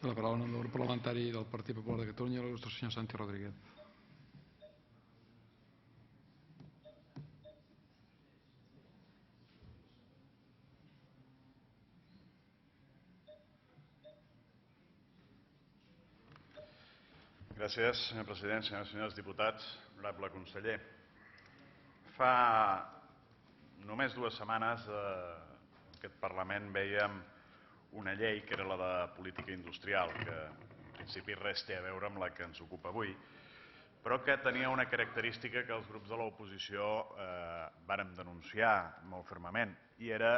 La paraula en nom del grup parlamentari del Partit Popular de Catalunya, il·lustre senyor Santi Rodríguez. Gràcies, senyor president, senyores i senyors diputats, honorable conseller. Fa només 2 setmanes en aquest Parlament vèiem una llei que era la de política industrial, que en principi res té a veure amb la que ens ocupa avui, però que tenia una característica que els grups de l'oposició vàrem denunciar molt fermament, i era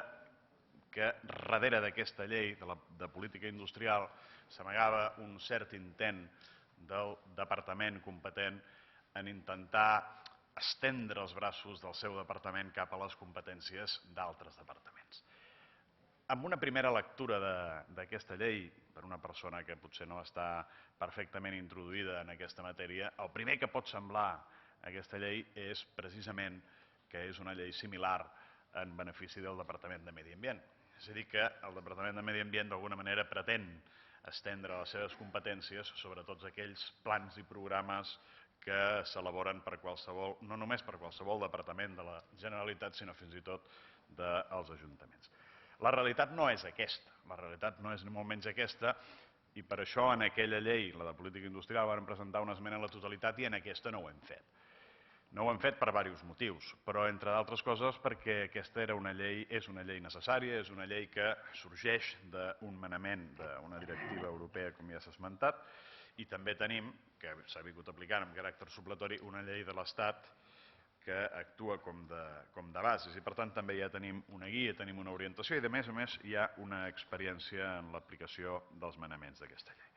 que darrere d'aquesta llei de política industrial s'amagava un cert intent del departament competent en intentar estendre els braços del seu departament cap a les competències d'altres departaments. Amb una primera lectura d'aquesta llei, per una persona que potser no està perfectament introduïda en aquesta matèria, el primer que pot semblar aquesta llei és precisament que és una llei similar en benefici del Departament de Medi Ambient. És a dir, que el Departament de Medi Ambient d'alguna manera pretén estendre les seves competències sobre tots aquells plans i programes que s'elaboren per qualsevol, no només per qualsevol departament de la Generalitat, sinó fins i tot dels ajuntaments. La realitat no és aquesta, la realitat no és ni molt menys aquesta, i per això en aquella llei, la de política industrial, vam presentar una esmena a la totalitat i en aquesta no ho hem fet. No ho hem fet per diversos motius, però entre d'altres coses perquè aquesta és una llei necessària, és una llei que sorgeix d'un manament d'una directiva europea, com ja s'ha esmentat, i també tenim, que s'ha vingut aplicant amb caràcter supletori, una llei de l'Estat que actua com de bases, i per tant també ja tenim una guia, tenim una orientació i a més hi ha una experiència en l'aplicació dels manaments d'aquesta llei.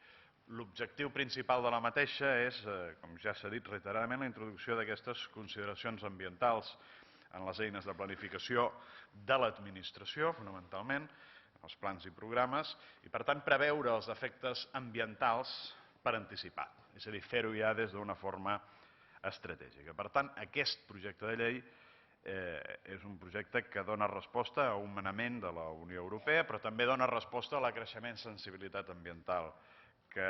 L'objectiu principal de la mateixa és, com ja s'ha dit reiteradament, la introducció d'aquestes consideracions ambientals en les eines de planificació de l'administració, fonamentalment, els plans i programes, i per tant preveure els efectes ambientals per anticipat, és a dir, fer-ho ja des d'una forma estratègica. Per tant, aquest projecte de llei és un projecte que dona resposta a un manament de la Unió Europea, però també dona resposta a la creixement sensibilitat ambiental que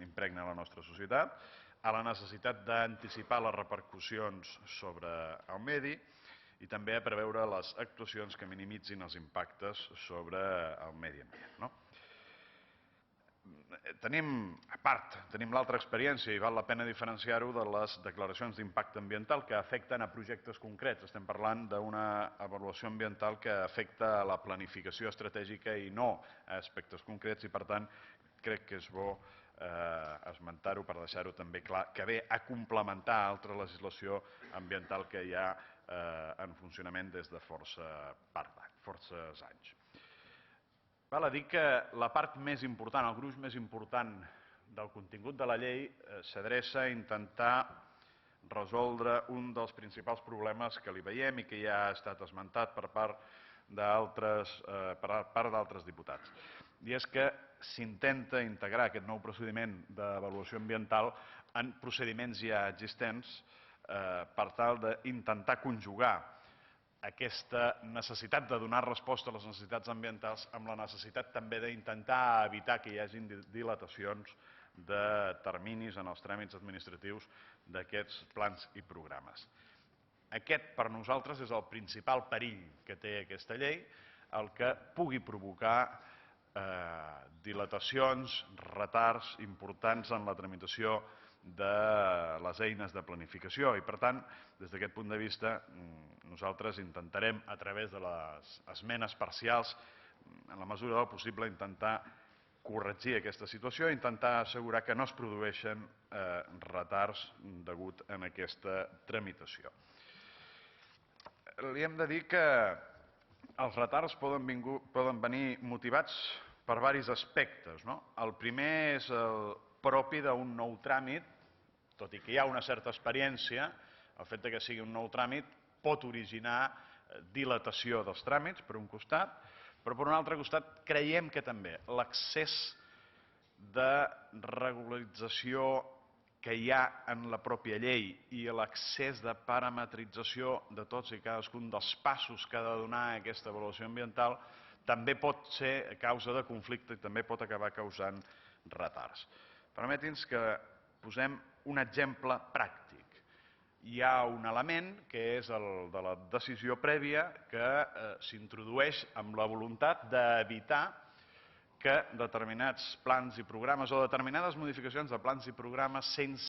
impregna la nostra societat, a la necessitat d'anticipar les repercussions sobre el medi i també a preveure les actuacions que minimitzin els impactes sobre el medi ambient. Tenim l'altra experiència i val la pena diferenciar-ho de les declaracions d'impacte ambiental que afecten a projectes concrets. Estem parlant d'una avaluació ambiental que afecta a la planificació estratègica i no a aspectes concrets i, per tant, crec que és bo esmentar-ho per deixar-ho també clar, que ve a complementar altra legislació ambiental que hi ha en funcionament des de forces anys. Val a dir que la part més important, el gruix més important del contingut de la llei s'adreça a intentar resoldre un dels principals problemes que li veiem i que ja ha estat esmentat per part d'altres diputats. I és que s'intenta integrar aquest nou procediment d'avaluació ambiental en procediments ja existents per tal d'intentar conjugar aquesta necessitat de donar resposta a les necessitats ambientals amb la necessitat també d'intentar evitar que hi hagin dilatacions de terminis en els tràmits administratius d'aquests plans i programes. Aquest, per nosaltres, és el principal perill que té aquesta llei, el que pugui provocar dilatacions, retards importants en la tramitació de les eines de planificació i, per tant, des d'aquest punt de vista, nosaltres intentarem, a través de les esmenes parcials, en la mesura del possible, intentar corregir aquesta situació i intentar assegurar que no es produeixen retards degut a aquesta tramitació. Li hem de dir que els retards poden venir motivats per diversos aspectes. El primer és el propi d'un nou tràmit, tot i que hi ha una certa experiència, el fet que sigui un nou tràmit pot originar dilatació dels tràmits, per un costat, però per un altre costat creiem que també l'excés de regularització que hi ha en la pròpia llei i l'excés de parametrització de tots i cadascun dels passos que ha de donar aquesta avaluació ambiental també pot ser causa de conflicte i també pot acabar causant retards. Permeti'ns que posem un exemple pràctic. Hi ha un element que és el de la decisió prèvia que s'introdueix amb la voluntat d'evitar que determinats plans i programes o determinades modificacions de plans i programes sense